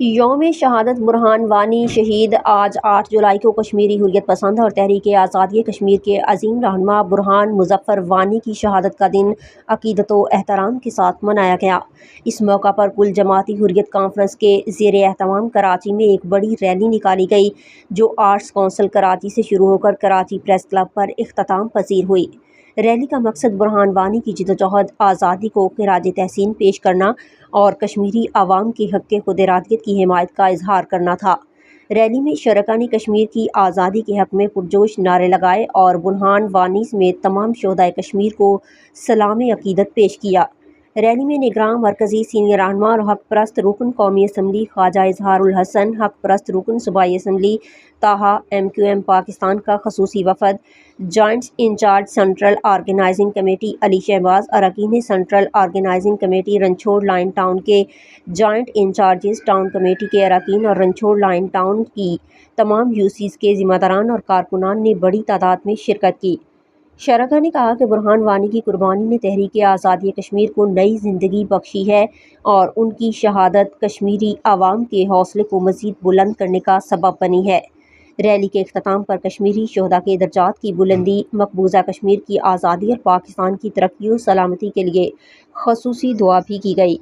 یوم شہادت برہان وانی شہید آج 8 جولائی کو کشمیری حریت پسند اور تحریک آزادی کشمیر کے عظیم رہنما برہان مظفر وانی کی شہادت کا دن عقیدت و احترام کے ساتھ منایا گیا۔ اس موقع پر کل جماعتی حریت کانفرنس کے زیر اہتمام کراچی میں ایک بڑی ریلی نکالی گئی جو آرٹس کونسل کراچی سے شروع ہو کر کراچی پریس کلب پر اختتام پذیر ہوئی۔ ریلی کا مقصد برہان وانی کی جدوجہد آزادی کو خراج تحسین پیش کرنا اور کشمیری عوام کے حق خود ارادیت کی حمایت کا اظہار کرنا تھا۔ ریلی میں شرکاء نے کشمیر کی آزادی کے حق میں پرجوش نعرے لگائے اور برہان وانی سمیت تمام شہدائے کشمیر کو سلام عقیدت پیش کیا۔ ریلی میں نگراں مرکزی سینئر رہنما اور حق پرست رکن قومی اسمبلی خواجہ اظہار الحسن، حق پرست رکن صوبائی اسمبلی طاہا، MQM پاکستان کا خصوصی وفد، joint in charge central organising committee Ali Shahbaz, اراکین central organising committee Ranchore line town کے جوائنٹ انچارجز، ٹاؤن کمیٹی کے اراکین اور رنچھوڑ لائن ٹاؤن کی تمام UCs کے ذمہ داران اور کارکنان نے بڑی تعداد میں شرکت کی۔ شرکاء نے کہا کہ برہان وانی کی قربانی نے تحریک آزادی کشمیر کو نئی زندگی بخشی ہے اور ان کی شہادت کشمیری عوام کے حوصلے کو مزید بلند کرنے کا سبب بنی ہے۔ ریلی کے اختتام پر کشمیری شہداء کے درجات کی بلندی، مقبوضہ کشمیر کی آزادی اور پاکستان کی ترقی و سلامتی کے لیے خصوصی دعا بھی کی گئی۔